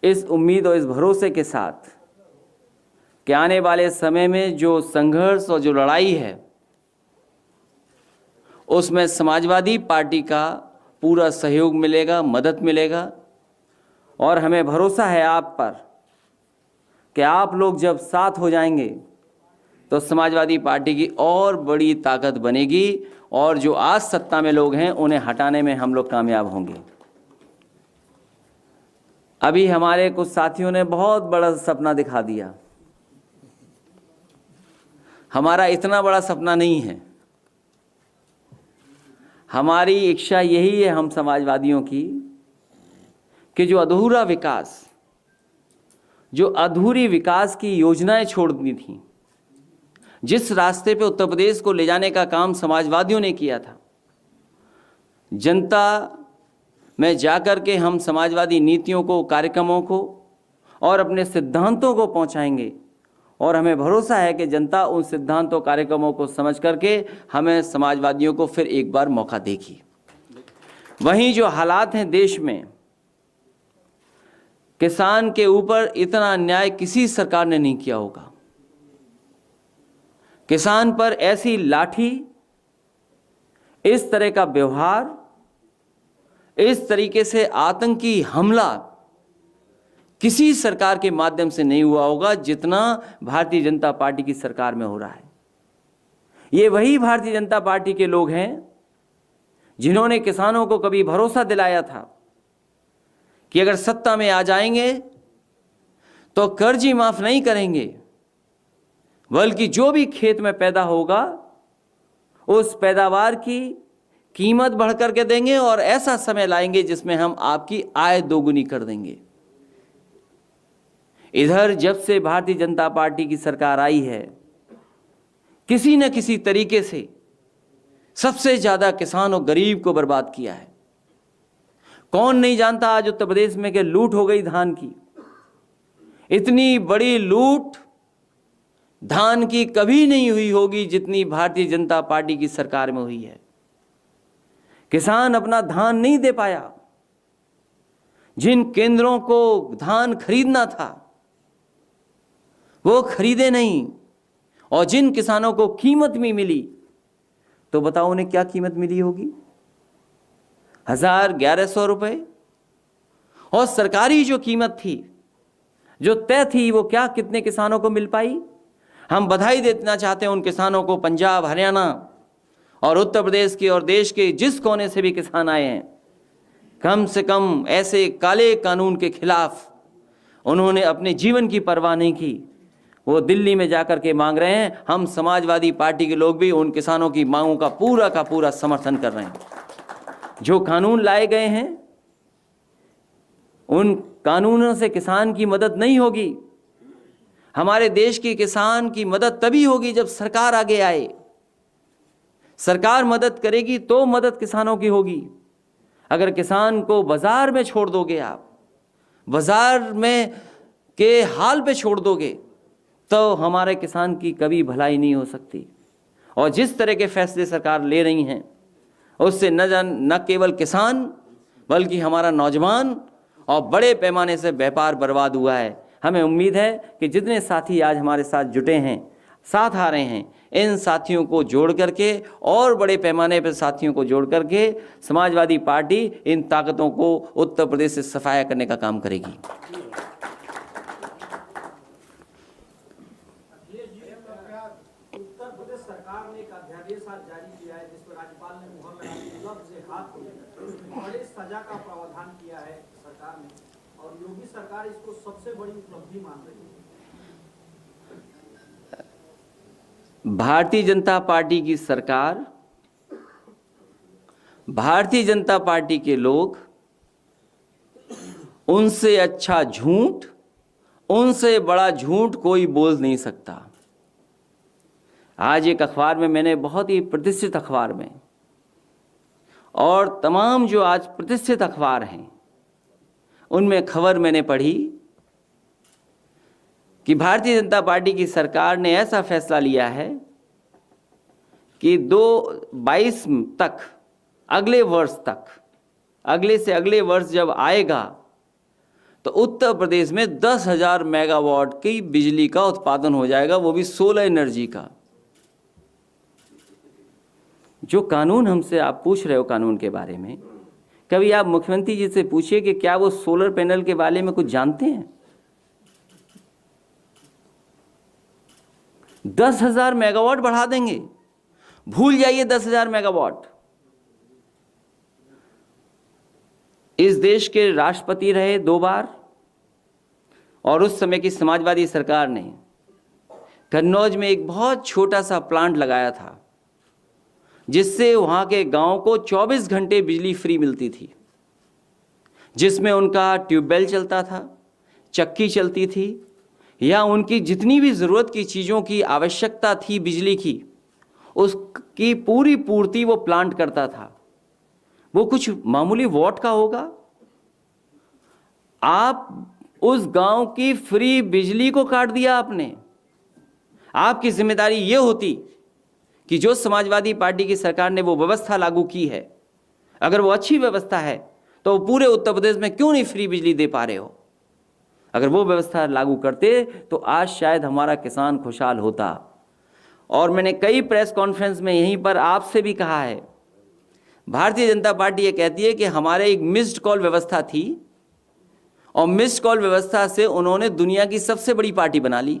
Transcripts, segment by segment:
इस उम्मीद और इस भरोसे के साथ कि आने वाले समय में जो संघर्ष और जो लड़ाई है उसमें समाजवादी पार्टी का पूरा सहयोग मिलेगा, मदद मिलेगा। और हमें भरोसा है आप पर कि आप लोग जब साथ हो जाएंगे तो समाजवादी पार्टी की और बड़ी ताकत बनेगी और जो आज सत्ता में लोग हैं उन्हें हटाने में हम लोग कामयाब होंगे। अभी हमारे कुछ साथियों ने बहुत बड़ा सपना दिखा दिया। हमारा इतना बड़ा सपना नहीं है। हमारी इच्छा यही है हम समाजवादियों की कि जो अधूरा विकास, जो अधूरी विकास की योजनाएं छोड़ दी थी, जिस रास्ते पे उत्तर प्रदेश को ले जाने का काम समाजवादियों ने किया था, जनता में जाकर के हम समाजवादी नीतियों को, कार्यक्रमों को और अपने सिद्धांतों को पहुंचाएंगे। और हमें भरोसा है कि जनता उन सिद्धांतों, कार्यक्रमों को समझ करके हमें समाजवादियों को फिर एक बार मौका देगी। वहीं जो हालात हैं देश में, किसान के ऊपर इतना अन्याय किसी सरकार ने नहीं किया होगा। किसान पर ऐसी लाठी, इस तरह का व्यवहार, इस तरीके से आतंकी हमला किसी सरकार के माध्यम से नहीं हुआ होगा जितना भारतीय जनता पार्टी की सरकार में हो रहा है। ये वही भारतीय जनता पार्टी के लोग हैं जिन्होंने किसानों को कभी भरोसा दिलाया था कि अगर सत्ता में आ जाएंगे तो कर्ज ही माफ नहीं करेंगे, बल्कि जो भी खेत में पैदा होगा उस पैदावार की कीमत बढ़ करके देंगे और ऐसा समय लाएंगे जिसमें हम आपकी आय दोगुनी कर देंगे। इधर जब से भारतीय जनता पार्टी की सरकार आई है, किसी न किसी तरीके से सबसे ज्यादा किसान और गरीब को बर्बाद किया है। कौन नहीं जानता आज उत्तर प्रदेश में कि लूट हो गई धान की। इतनी बड़ी लूट धान की कभी नहीं हुई होगी जितनी भारतीय जनता पार्टी की सरकार में हुई है। किसान अपना धान नहीं दे पाया। जिन केंद्रों को धान खरीदना था वो खरीदे नहीं, और जिन किसानों को कीमत भी मिली तो बताओ उन्हें क्या कीमत मिली होगी? 1100 रुपए। और सरकारी जो कीमत थी, जो तय थी, वो क्या कितने किसानों को मिल पाई? हम बधाई देना चाहते हैं उन किसानों को, पंजाब, हरियाणा और उत्तर प्रदेश के और देश के जिस कोने से भी किसान आए हैं, कम से कम ऐसे काले कानून के खिलाफ उन्होंने अपने जीवन की परवाह नहीं की। वो दिल्ली में जाकर के मांग रहे हैं। हम समाजवादी पार्टी के लोग भी उन किसानों की मांगों का पूरा समर्थन कर रहे हैं। जो कानून लाए गए हैं उन कानूनों से किसान की मदद नहीं होगी। हमारे देश के किसान की मदद तभी होगी जब सरकार आगे आए। सरकार मदद करेगी तो मदद किसानों की होगी। अगर किसान को बाजार में छोड़ दोगे, आप बाजार में के हाल पे छोड़ दोगे, तो हमारे किसान की कभी भलाई नहीं हो सकती। और जिस तरह के फैसले सरकार ले रही हैं उससे न केवल किसान बल्कि हमारा नौजवान और बड़े पैमाने से व्यापार बर्बाद हुआ है। हमें उम्मीद है कि जितने साथी आज हमारे साथ जुटे हैं, साथ आ रहे हैं, इन साथियों को जोड़ करके और बड़े पैमाने पर साथियों को जोड़ करके समाजवादी पार्टी इन ताकतों को उत्तर प्रदेश से सफाया करने का काम करेगी। उत्तर प्रदेश सरकार ने एक अध्यादेश आज जारी किया है जिस पर राज्यपाल ने मुहर लगा दी, लफ्ज़ हाथ को बड़े सजा का प्रावधान किया है सरकार ने, और योगी सरकार इसको सबसे बड़ी उपलब्धि मान रही है। भारतीय जनता पार्टी की सरकार, भारतीय जनता पार्टी के लोग, उनसे अच्छा झूठ, उनसे बड़ा झूठ कोई बोल नहीं सकता। आज एक अखबार में, मैंने बहुत ही प्रतिष्ठित अखबार में, और तमाम जो आज प्रतिष्ठित अखबार हैं उनमें खबर मैंने पढ़ी कि भारतीय जनता पार्टी की सरकार ने ऐसा फैसला लिया है कि 2022 तक, अगले वर्ष तक, अगले से अगले वर्ष जब आएगा तो उत्तर प्रदेश में 10,000 मेगावाट की बिजली का उत्पादन हो जाएगा, वो भी सोलर एनर्जी का। जो कानून हमसे आप पूछ रहे हो कानून के बारे में, कभी आप मुख्यमंत्री जी से पूछिए कि क्या वो सोलर पैनल के बारे में कुछ जानते हैं। 10,000 मेगावाट बढ़ा देंगे, भूल जाइए 10,000 मेगावाट। इस देश के राष्ट्रपति रहे 2 बार, और उस समय की समाजवादी सरकार ने कन्नौज में एक बहुत छोटा सा प्लांट लगाया था, जिससे वहां के गांव को 24 घंटे बिजली फ्री मिलती थी, जिसमें उनका ट्यूबवेल चलता था, चक्की चलती थी, या उनकी जितनी भी ज़रूरत की चीज़ों की आवश्यकता थी बिजली की, उसकी पूरी पूर्ति वो प्लांट करता था। वो कुछ मामूली वॉट का होगा। आप उस गांव की फ्री बिजली को काट दिया आपने। आपकी जिम्मेदारी ये होती कि जो समाजवादी पार्टी की सरकार ने वो व्यवस्था लागू की है, अगर वो अच्छी व्यवस्था है तो पूरे उत्तर प्रदेश में क्यों नहीं फ्री बिजली दे पा रहे हो। अगर वो व्यवस्था लागू करते तो आज शायद हमारा किसान खुशहाल होता। और मैंने कई प्रेस कॉन्फ्रेंस में यहीं पर आपसे भी कहा है, भारतीय जनता पार्टी ये कहती है कि हमारे एक मिस्ड कॉल व्यवस्था थी, और मिस्ड कॉल व्यवस्था से उन्होंने दुनिया की सबसे बड़ी पार्टी बना ली।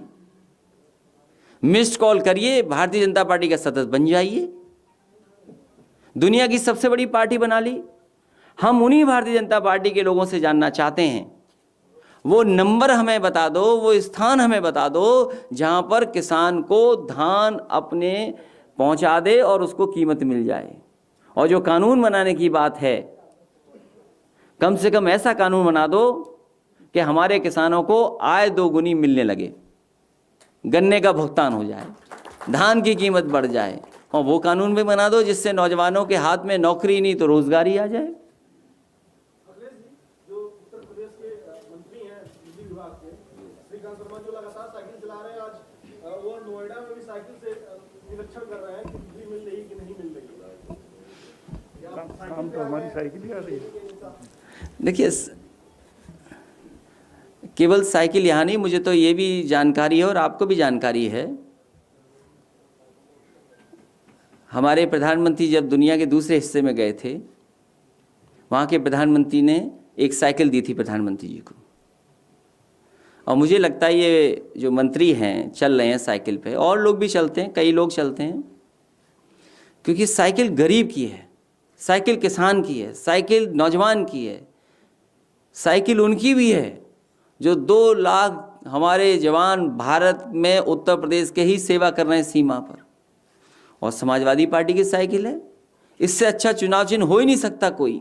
मिस्ड कॉल करिए, भारतीय जनता पार्टी का सदस्य बन जाइए, दुनिया की सबसे बड़ी पार्टी बना ली। हम उन्हीं भारतीय जनता पार्टी के लोगों से जानना चाहते हैं, वो नंबर हमें बता दो, वो स्थान हमें बता दो जहां पर किसान को धान अपने पहुंचा दे और उसको कीमत मिल जाए। और जो कानून बनाने की बात है, कम से कम ऐसा कानून बना दो कि हमारे किसानों को आय 2 गुनी मिलने लगे, गन्ने का भुगतान हो जाए, धान की कीमत बढ़ जाए। और वो कानून भी बना दो जिससे नौजवानों के हाथ में नौकरी नहीं तो रोजगारी आ जाए। जो उत्तर प्रदेश के मंत्री हैं बिजली विभाग के, श्रीकांत शर्मा, जो लगातार साइकिल चला रहे हैं, आज वो नोएडा में भी साइकिल से निरीक्षण कर रहे हैं कि बिजली मिल रही कि नहीं मिल रही। काम तो हमारी साइकिल ही आ रही है। देखिए, केवल साइकिल यहाँ नहीं, मुझे तो ये भी जानकारी है और आपको भी जानकारी है, हमारे प्रधानमंत्री जब दुनिया के दूसरे हिस्से में गए थे, वहाँ के प्रधानमंत्री ने एक साइकिल दी थी प्रधानमंत्री जी को। और मुझे लगता है ये जो मंत्री हैं चल रहे हैं साइकिल पे, और लोग भी चलते हैं, कई लोग चलते हैं, क्योंकि साइकिल गरीब की है, साइकिल किसान की है, साइकिल नौजवान की है, साइकिल उनकी भी है जो 2 लाख हमारे जवान भारत में उत्तर प्रदेश के ही सेवा कर रहे हैं सीमा पर। और समाजवादी पार्टी की साइकिल है, इससे अच्छा चुनाव चिन्ह हो ही नहीं सकता कोई।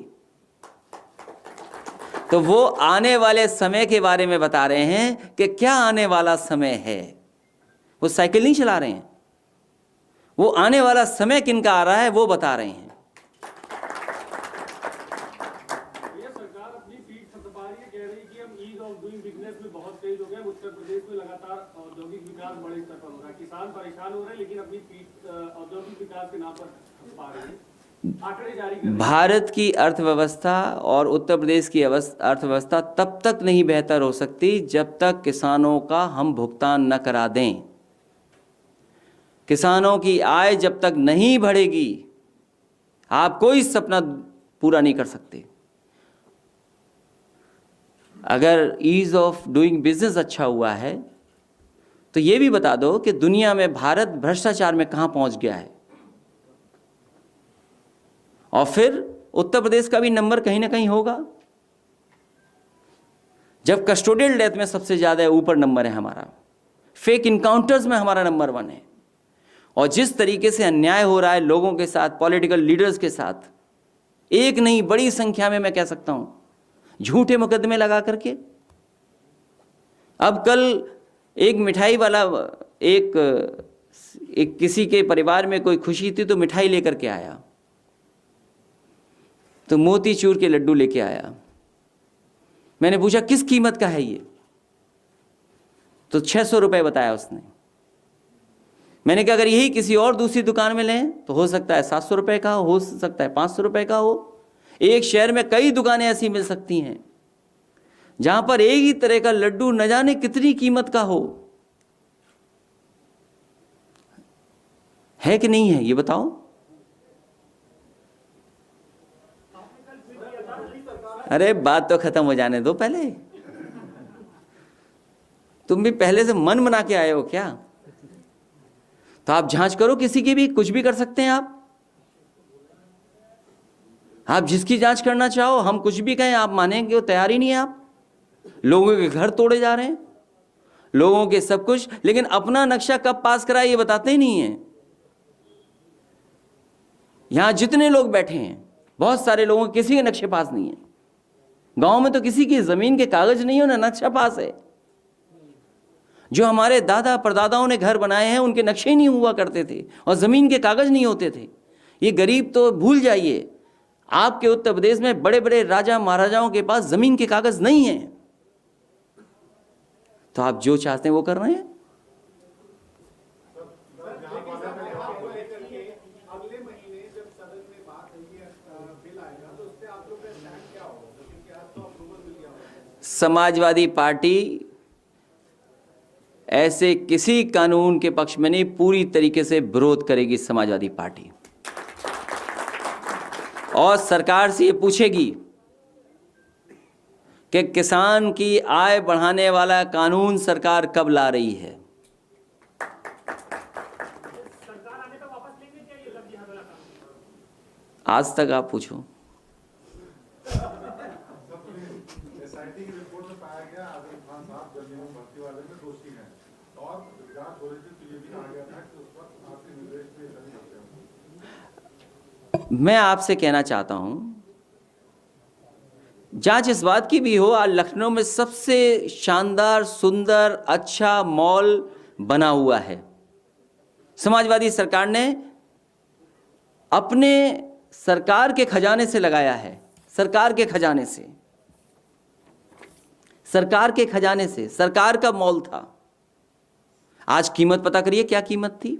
तो वो आने वाले समय के बारे में बता रहे हैं कि क्या आने वाला समय है। वो साइकिल नहीं चला रहे हैं, वो आने वाला समय किनका आ रहा है वो बता रहे हैं। सरकार अपनी पीठ थपथपा रही है, कह रही है कि हम ईज ऑफ डूइंग बिजनेस में बहुत तेज हो गए। उत्तर प्रदेश में लगातार औद्योगिक विकास बड़े स्तर पर हो रहा है, किसान परेशान हो रहे हैं, लेकिन अपनी पीठ औद्योगिक विकास के नाम पर थपथपा रही है, आंकड़े जारी कर रही है। भारत की अर्थव्यवस्था और उत्तर प्रदेश की अर्थव्यवस्था तब तक नहीं बेहतर हो सकती जब तक किसानों का हम भुगतान न करा दें। किसानों की आय जब तक नहीं बढ़ेगी, आप कोई सपना पूरा नहीं कर सकते। अगर ईज ऑफ डूइंग बिजनेस अच्छा हुआ है तो ये भी बता दो कि दुनिया में भारत भ्रष्टाचार में कहां पहुंच गया है, और फिर उत्तर प्रदेश का भी नंबर कहीं ना कहीं होगा। जब कस्टोडियल डेथ में सबसे ज़्यादा ऊपर नंबर है हमारा, फेक इनकाउंटर्स में हमारा नंबर 1 है, और जिस तरीके से अन्याय हो रहा है लोगों के साथ, पॉलिटिकल लीडर्स के साथ, एक नहीं बड़ी संख्या में मैं कह सकता हूं, झूठे मुकदमे लगा करके। अब कल एक मिठाई वाला एक किसी के परिवार में कोई खुशी थी तो मिठाई लेकर के आया, तो मोतीचूर के लड्डू लेके आया। मैंने पूछा किस कीमत का है ये, तो 600 रुपये बताया उसने। मैंने कहा अगर यही किसी और दूसरी दुकान में लें तो हो सकता है 700 रुपये का हो सकता है 500 रुपये का हो। एक शहर में कई दुकानें ऐसी मिल सकती हैं जहां पर एक ही तरह का लड्डू न जाने कितनी कीमत का हो। है कि नहीं है ये बताओ। अरे बात तो खत्म हो जाने दो पहले। तुम भी पहले से मन बना के आए हो क्या? तो आप जांच करो, किसी की भी कुछ भी कर सकते हैं आप जिसकी जांच करना चाहो। हम कुछ भी कहें आप मानेंगे, वो तैयार ही नहीं है। आप लोगों के घर तोड़े जा रहे हैं, लोगों के सब कुछ, लेकिन अपना नक्शा कब पास करा ये बताते ही नहीं है। यहां जितने लोग बैठे हैं, बहुत सारे लोगों के किसी के नक्शे पास नहीं है। गांव में तो किसी की जमीन के कागज नहीं हो ना नक्शा पास है। जो हमारे दादा परदादाओं ने घर बनाए हैं उनके नक्शे ही नहीं हुआ करते थे और जमीन के कागज नहीं होते थे। ये गरीब तो भूल जाइए, आपके उत्तर प्रदेश में बड़े बड़े राजा महाराजाओं के पास जमीन के कागज नहीं है। तो आप जो चाहते हैं वो कर रहे हैं। अगले महीने जब सदन में बात होगी, बिल आएगा तो उस पे आप लोग का स्टैंड क्या होगा? क्योंकि आज तो अप्रूवल मिल गया होगा। समाजवादी पार्टी ऐसे किसी कानून के पक्ष में नहीं, पूरी तरीके से विरोध करेगी समाजवादी पार्टी। और सरकार से ये पूछेगी कि किसान की आय बढ़ाने वाला कानून सरकार कब ला रही है। सरकार आने तक वापस लेंगे क्या ये लग वाला कानून? आज तक आप पूछो। एसआईटी की रिपोर्ट में पाया गया आजम खान साहब जमीन भर्ती वाले में दोषी हैं और जांच हो रही थी तो ये भी कहा गया था कि उस वक्त आपके निर्देश पे नहीं होते। मैं आपसे कहना चाहता हूं, जांच इस बात की भी हो, आज लखनऊ में सबसे शानदार सुंदर अच्छा मॉल बना हुआ है। समाजवादी सरकार ने अपने सरकार के खजाने से लगाया है। सरकार के खजाने से, सरकार के खजाने से, सरकार का मॉल था। आज कीमत पता करिए क्या कीमत थी।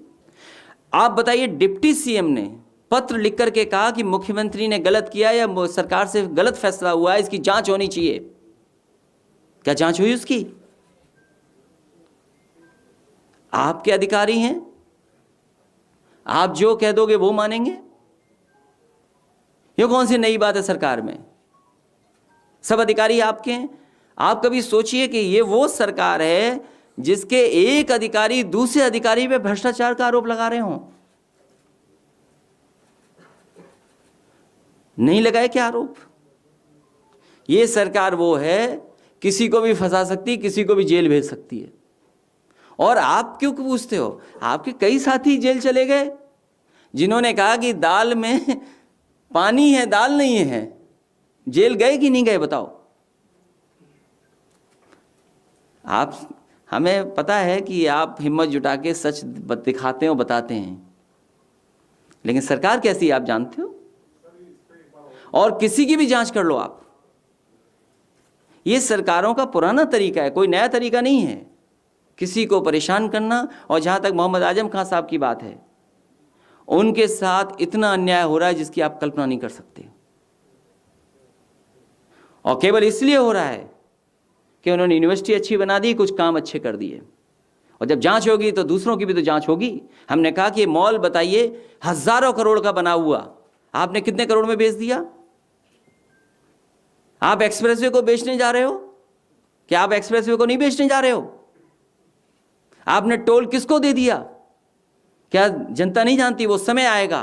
आप बताइए, डिप्टी सीएम ने पत्र लिख करके कहा कि मुख्यमंत्री ने गलत किया या सरकार से गलत फैसला हुआ है, इसकी जांच होनी चाहिए। क्या जांच हुई उसकी? आपके अधिकारी हैं, आप जो कह दोगे वो मानेंगे। ये कौन सी नई बात है सरकार में? सब अधिकारी आपके हैं। आप कभी सोचिए कि ये वो सरकार है जिसके एक अधिकारी दूसरे अधिकारी पे भ्रष्टाचार का आरोप लगा रहे हों। नहीं लगाए क्या आरोप? ये सरकार वो है, किसी को भी फंसा सकती, किसी को भी जेल भेज सकती है। और आप क्यों पूछते हो? आपके कई साथी जेल चले गए जिन्होंने कहा कि दाल में पानी है, दाल नहीं है। जेल गए कि नहीं गए बताओ? आप, हमें पता है कि आप हिम्मत जुटा के सच दिखाते हो, बताते हैं, लेकिन सरकार कैसी है आप जानते हो। और किसी की भी जांच कर लो आप। ये सरकारों का पुराना तरीका है, कोई नया तरीका नहीं है किसी को परेशान करना। और जहां तक मोहम्मद आजम खान साहब की बात है, उनके साथ इतना अन्याय हो रहा है जिसकी आप कल्पना नहीं कर सकते। और केवल इसलिए हो रहा है कि उन्होंने यूनिवर्सिटी अच्छी बना दी, कुछ काम अच्छे कर दिए। और जब जांच होगी तो दूसरों की भी तो जांच होगी। हमने कहा कि मॉल बताइए, हजारों करोड़ का बना हुआ, आपने कितने करोड़ में बेच दिया? आप एक्सप्रेसवे को बेचने जा रहे हो? क्या आप एक्सप्रेसवे को नहीं बेचने जा रहे हो? आपने टोल किसको दे दिया? क्या जनता नहीं जानती? वो समय आएगा,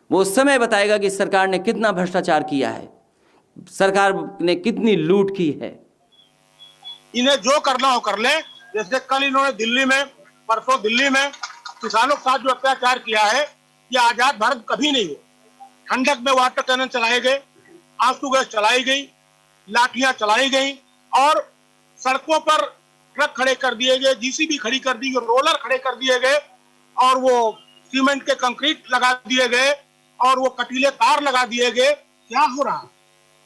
वो समय बताएगा कि सरकार ने कितना भ्रष्टाचार किया है, सरकार ने कितनी लूट की है। इन्हें जो करना हो कर ले। जैसे कल इन्होंने दिल्ली में, परसों दिल्ली में किसानों के साथ जो अत्याचार किया है, ये आजाद भारत कभी नहीं हुआ। ठंडक में वाटर कैनन चलाए गए, आंसू गैस चलाई गई, लाठियां चलाई गई और सड़कों पर ट्रक खड़े कर दिए गए, जीसीबी खड़ी कर दी, रोलर खड़े कर दिए गए और वो सीमेंट के कंक्रीट लगा दिए गए और वो कटीले तार लगा दिए गए। क्या हो रहा?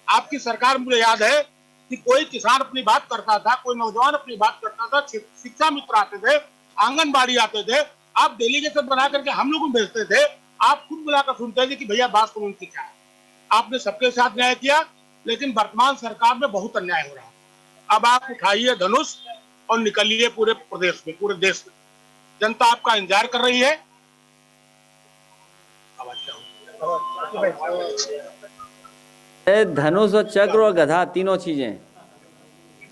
आपकी सरकार, मुझे याद है कि कोई किसान अपनी बात करता था, कोई नौजवान अपनी बात करता था, शिक्षा मित्र आते थे, आंगनबाड़ी आते थे, आप डेलीगेशन बना करके हम लोगों को भेजते थे। आप खुद बुलाकर सुनते थे कि भैया बात सुनो उनकी क्या है। आपने सबके साथ न्याय किया, लेकिन वर्तमान सरकार में बहुत अन्याय हो रहा है। अब आप उठाइए धनुष और निकलिए पूरे प्रदेश में, पूरे देश में। जनता आपका इंतजार कर रही है। धनुष और चक्र और गधा तीनों चीजें।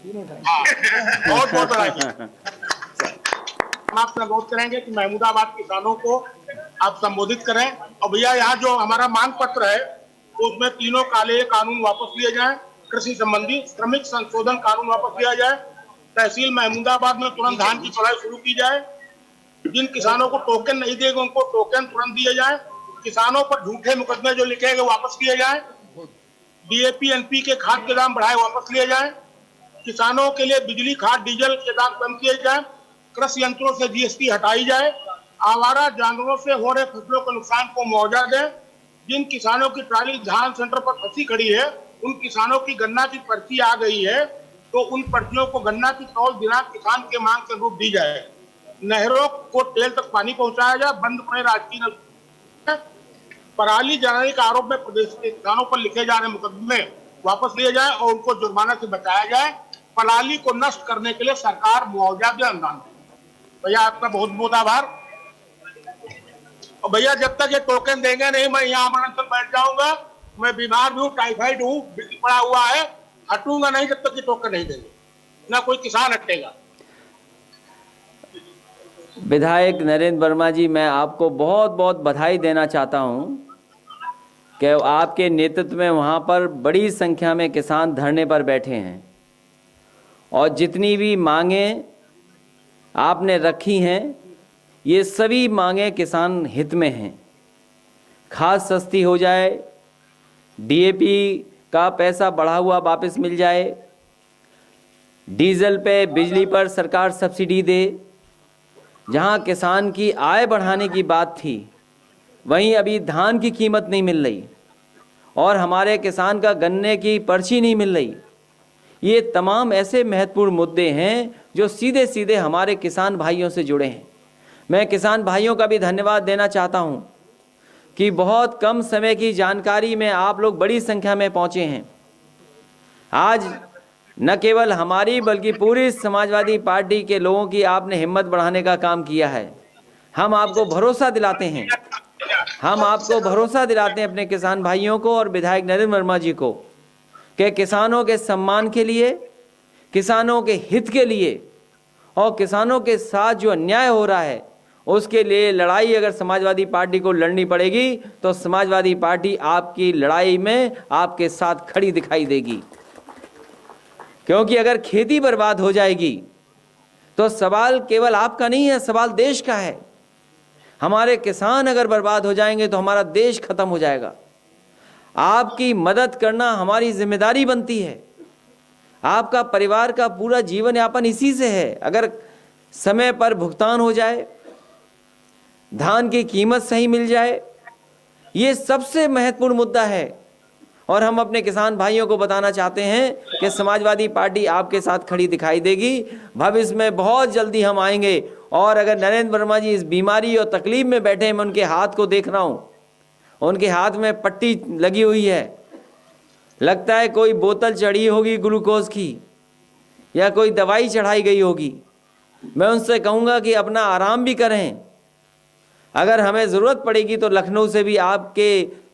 बहुत बहुत बधाई। हम आपसे अनुरोध करेंगे कि महमूदाबाद किसानों को आप संबोधित करें। और भैया यहाँ जो हमारा मांग पत्र है उसमें तीनों काले कानून वापस लिए जाएं, कृषि संबंधी श्रमिक संशोधन कानून वापस लिया जाए, तहसील महमूदाबाद में तुरंत धान की चढ़ाई शुरू की जाए, जिन किसानों को टोकन नहीं देंगे उनको टोकन तुरंत दिए जाए, किसानों पर झूठे मुकदमे जो लिखे गए वापस लिए जाए, डीएपी एनपी के खाद के दाम बढ़ाए वापस लिए जाए, किसानों के लिए बिजली खाद डीजल के दाम कम किए जाए, कृषि यंत्रों से जीएसटी हटाई जाए, आवारा जानवरों से हो रहे फसलों के नुकसान को मुआवजा दें, जिन किसानों की ट्राली धान सेंटर पर फंसी खड़ी है उन किसानों की गन्ना की पर्ची आ गई है तो उन पर्चियों को गन्ना की तौल दिनांक किसान के मांग के अनुरूप दी जाए, नहरों को टेल तक पानी पहुंचाया जाए, बंद पड़े राजकीय नल, पराली जलाने के आरोप में प्रदेश के किसानों पर लिखे जा रहे मुकदमे वापस लिए जाए और उनको जुर्माना से बचाया जाए, पराली को नष्ट करने के लिए सरकार मुआवजा दे, अनुदान दे। भैया आपका बहुत बहुत आभार। और भैया जब तक ये टोकन देंगे नहीं मैं यहाँ अमरनाथ बैठ जाऊंगा, मैं बीमार भी हूँ, टाइफाइड हूँ, पड़ा हुआ है, हटूंगा नहीं जब तक ये टोकन नहीं देंगे, ना कोई किसान हटेगा। विधायक नरेंद्र वर्मा जी, मैं आपको बहुत बहुत बधाई देना चाहता हूं कि आपके नेतृत्व में वहां पर बड़ी संख्या में किसान धरने पर बैठे हैं और जितनी भी मांगें आपने रखी हैं ये सभी मांगें किसान हित में हैं। खाद सस्ती हो जाए, डीएपी का पैसा बढ़ा हुआ वापस मिल जाए, डीजल पे बिजली पर सरकार सब्सिडी दे। जहां किसान की आय बढ़ाने की बात थी वहीं अभी धान की कीमत नहीं मिल रही और हमारे किसान का गन्ने की पर्ची नहीं मिल रही। ये तमाम ऐसे महत्वपूर्ण मुद्दे हैं जो सीधे सीधे हमारे किसान भाइयों से जुड़े हैं। मैं किसान भाइयों का भी धन्यवाद देना चाहता हूं कि बहुत कम समय की जानकारी में आप लोग बड़ी संख्या में पहुंचे हैं। आज न केवल हमारी बल्कि पूरी समाजवादी पार्टी के लोगों की आपने हिम्मत बढ़ाने का काम किया है। हम आपको भरोसा दिलाते हैं, हम आपको भरोसा दिलाते हैं अपने किसान भाइयों को और विधायक नरेंद्र वर्मा जी को कि किसानों के सम्मान के लिए, किसानों के हित के लिए और किसानों के साथ जो अन्याय हो रहा है उसके लिए लड़ाई अगर समाजवादी पार्टी को लड़नी पड़ेगी तो समाजवादी पार्टी आपकी लड़ाई में आपके साथ खड़ी दिखाई देगी। क्योंकि अगर खेती बर्बाद हो जाएगी तो सवाल केवल आपका नहीं है, सवाल देश का है। हमारे किसान अगर बर्बाद हो जाएंगे तो हमारा देश खत्म हो जाएगा। आपकी मदद करना हमारी जिम्मेदारी बनती है। आपका परिवार का पूरा जीवन यापन इसी से है। अगर समय पर भुगतान हो जाए, धान की कीमत सही मिल जाए, ये सबसे महत्वपूर्ण मुद्दा है। और हम अपने किसान भाइयों को बताना चाहते हैं कि समाजवादी पार्टी आपके साथ खड़ी दिखाई देगी। भविष्य में बहुत जल्दी हम आएंगे और अगर नरेंद्र वर्मा जी इस बीमारी और तकलीफ में बैठे हैं, मैं उनके हाथ को देख रहा हूँ, उनके हाथ में पट्टी लगी हुई है, लगता है कोई बोतल चढ़ी होगी ग्लूकोज की या कोई दवाई चढ़ाई गई होगी। मैं उनसे कहूँगा कि अपना आराम भी करें। अगर हमें ज़रूरत पड़ेगी तो लखनऊ से भी आपके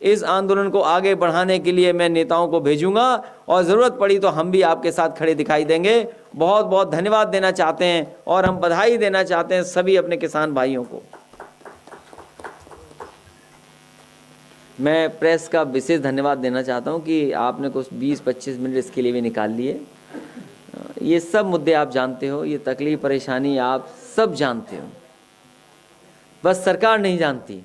इस आंदोलन को आगे बढ़ाने के लिए मैं नेताओं को भेजूंगा और ज़रूरत पड़ी तो हम भी आपके साथ खड़े दिखाई देंगे। बहुत बहुत धन्यवाद देना चाहते हैं और हम बधाई देना चाहते हैं सभी अपने किसान भाइयों को। मैं प्रेस का विशेष धन्यवाद देना चाहता हूं कि आपने कुछ 20-25 मिनट इसके लिए भी निकाल लिए। ये सब मुद्दे आप जानते हो, ये तकलीफ परेशानी आप सब जानते हो, बस सरकार नहीं जानती।